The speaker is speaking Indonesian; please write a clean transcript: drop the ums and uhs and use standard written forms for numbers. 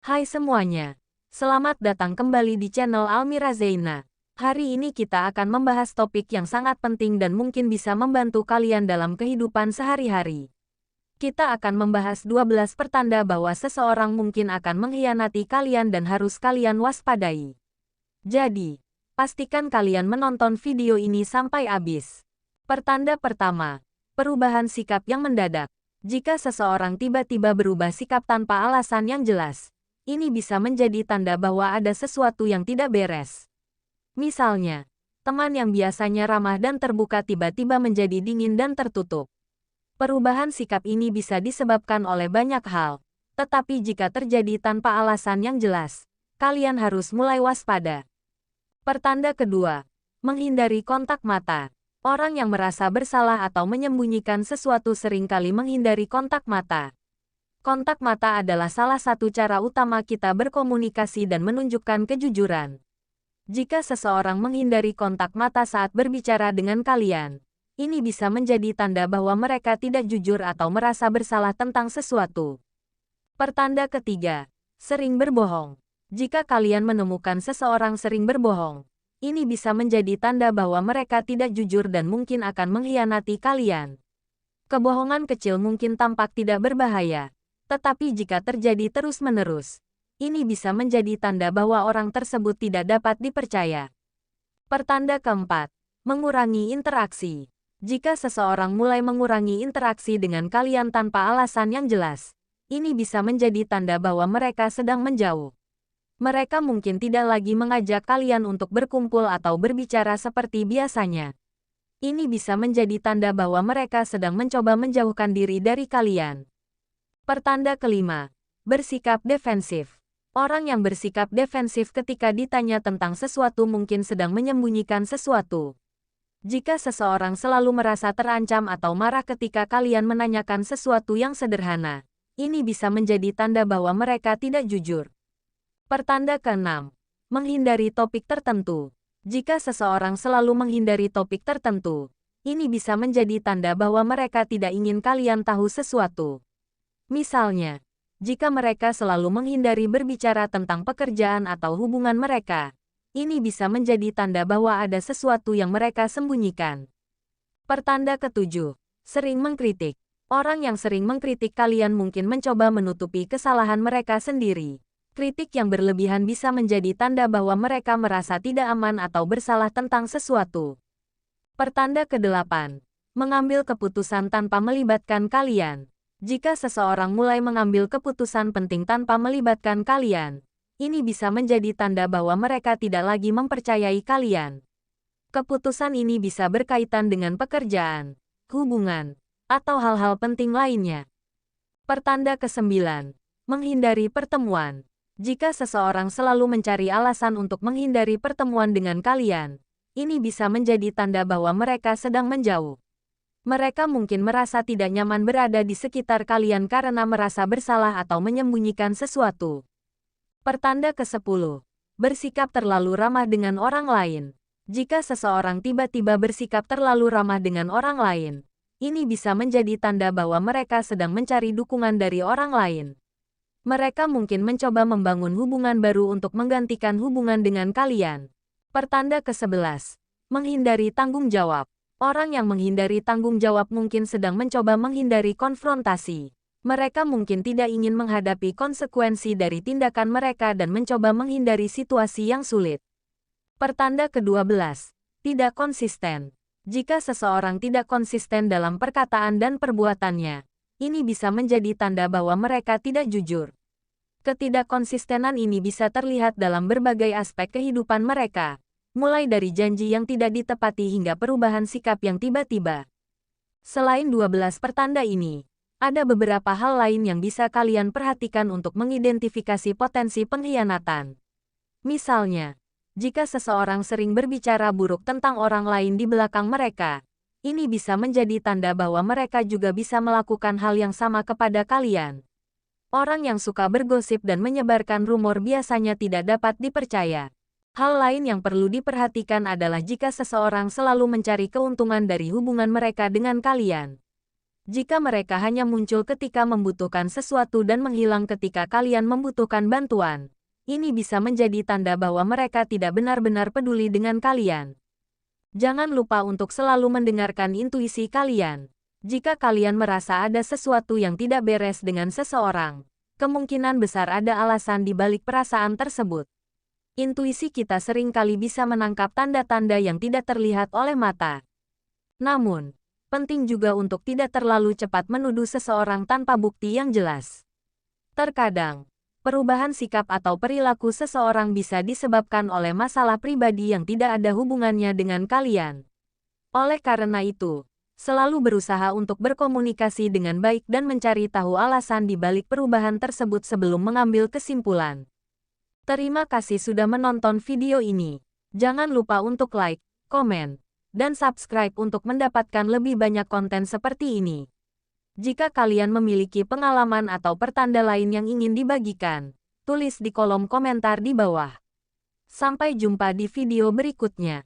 Hai semuanya, selamat datang kembali di channel Almira Zeina. Hari ini kita akan membahas topik yang sangat penting dan mungkin bisa membantu kalian dalam kehidupan sehari-hari. Kita akan membahas 12 pertanda bahwa seseorang mungkin akan mengkhianati kalian dan harus kalian waspadai. Jadi, pastikan kalian menonton video ini sampai habis. Pertanda pertama, perubahan sikap yang mendadak. Jika seseorang tiba-tiba berubah sikap tanpa alasan yang jelas, ini bisa menjadi tanda bahwa ada sesuatu yang tidak beres. Misalnya, teman yang biasanya ramah dan terbuka tiba-tiba menjadi dingin dan tertutup. Perubahan sikap ini bisa disebabkan oleh banyak hal, tetapi jika terjadi tanpa alasan yang jelas, kalian harus mulai waspada. Pertanda kedua, menghindari kontak mata. Orang yang merasa bersalah atau menyembunyikan sesuatu seringkali menghindari kontak mata. Kontak mata adalah salah satu cara utama kita berkomunikasi dan menunjukkan kejujuran. Jika seseorang menghindari kontak mata saat berbicara dengan kalian, ini bisa menjadi tanda bahwa mereka tidak jujur atau merasa bersalah tentang sesuatu. Pertanda ketiga, sering berbohong. Jika kalian menemukan seseorang sering berbohong, ini bisa menjadi tanda bahwa mereka tidak jujur dan mungkin akan mengkhianati kalian. Kebohongan kecil mungkin tampak tidak berbahaya, tetapi jika terjadi terus-menerus, ini bisa menjadi tanda bahwa orang tersebut tidak dapat dipercaya. Pertanda keempat, mengurangi interaksi. Jika seseorang mulai mengurangi interaksi dengan kalian tanpa alasan yang jelas, ini bisa menjadi tanda bahwa mereka sedang menjauh. Mereka mungkin tidak lagi mengajak kalian untuk berkumpul atau berbicara seperti biasanya. Ini bisa menjadi tanda bahwa mereka sedang mencoba menjauhkan diri dari kalian. Pertanda kelima, bersikap defensif. Orang yang bersikap defensif ketika ditanya tentang sesuatu mungkin sedang menyembunyikan sesuatu. Jika seseorang selalu merasa terancam atau marah ketika kalian menanyakan sesuatu yang sederhana, ini bisa menjadi tanda bahwa mereka tidak jujur. Pertanda keenam, menghindari topik tertentu. Jika seseorang selalu menghindari topik tertentu, ini bisa menjadi tanda bahwa mereka tidak ingin kalian tahu sesuatu. Misalnya, jika mereka selalu menghindari berbicara tentang pekerjaan atau hubungan mereka, ini bisa menjadi tanda bahwa ada sesuatu yang mereka sembunyikan. Pertanda ketujuh, sering mengkritik. Orang yang sering mengkritik kalian mungkin mencoba menutupi kesalahan mereka sendiri. Kritik yang berlebihan bisa menjadi tanda bahwa mereka merasa tidak aman atau bersalah tentang sesuatu. Pertanda kedelapan, mengambil keputusan tanpa melibatkan kalian. Jika seseorang mulai mengambil keputusan penting tanpa melibatkan kalian, ini bisa menjadi tanda bahwa mereka tidak lagi mempercayai kalian. Keputusan ini bisa berkaitan dengan pekerjaan, hubungan, atau hal-hal penting lainnya. Pertanda kesembilan, menghindari pertemuan. Jika seseorang selalu mencari alasan untuk menghindari pertemuan dengan kalian, ini bisa menjadi tanda bahwa mereka sedang menjauh. Mereka mungkin merasa tidak nyaman berada di sekitar kalian karena merasa bersalah atau menyembunyikan sesuatu. Pertanda ke-10. Bersikap terlalu ramah dengan orang lain. Jika seseorang tiba-tiba bersikap terlalu ramah dengan orang lain, ini bisa menjadi tanda bahwa mereka sedang mencari dukungan dari orang lain. Mereka mungkin mencoba membangun hubungan baru untuk menggantikan hubungan dengan kalian. Pertanda ke-11. Menghindari tanggung jawab. Orang yang menghindari tanggung jawab mungkin sedang mencoba menghindari konfrontasi. Mereka mungkin tidak ingin menghadapi konsekuensi dari tindakan mereka dan mencoba menghindari situasi yang sulit. Pertanda ke-12. Tidak konsisten. Jika seseorang tidak konsisten dalam perkataan dan perbuatannya, ini bisa menjadi tanda bahwa mereka tidak jujur. Ketidakkonsistenan ini bisa terlihat dalam berbagai aspek kehidupan mereka, mulai dari janji yang tidak ditepati hingga perubahan sikap yang tiba-tiba. Selain 12 pertanda ini, ada beberapa hal lain yang bisa kalian perhatikan untuk mengidentifikasi potensi pengkhianatan. Misalnya, jika seseorang sering berbicara buruk tentang orang lain di belakang mereka, ini bisa menjadi tanda bahwa mereka juga bisa melakukan hal yang sama kepada kalian. Orang yang suka bergosip dan menyebarkan rumor biasanya tidak dapat dipercaya. Hal lain yang perlu diperhatikan adalah jika seseorang selalu mencari keuntungan dari hubungan mereka dengan kalian. Jika mereka hanya muncul ketika membutuhkan sesuatu dan menghilang ketika kalian membutuhkan bantuan, ini bisa menjadi tanda bahwa mereka tidak benar-benar peduli dengan kalian. Jangan lupa untuk selalu mendengarkan intuisi kalian. Jika kalian merasa ada sesuatu yang tidak beres dengan seseorang, kemungkinan besar ada alasan di balik perasaan tersebut. Intuisi kita sering kali bisa menangkap tanda-tanda yang tidak terlihat oleh mata. Namun, penting juga untuk tidak terlalu cepat menuduh seseorang tanpa bukti yang jelas. Terkadang, perubahan sikap atau perilaku seseorang bisa disebabkan oleh masalah pribadi yang tidak ada hubungannya dengan kalian. Oleh karena itu, selalu berusaha untuk berkomunikasi dengan baik dan mencari tahu alasan di balik perubahan tersebut sebelum mengambil kesimpulan. Terima kasih sudah menonton video ini. Jangan lupa untuk like, komen, dan subscribe untuk mendapatkan lebih banyak konten seperti ini. Jika kalian memiliki pengalaman atau pertanda lain yang ingin dibagikan, tulis di kolom komentar di bawah. Sampai jumpa di video berikutnya.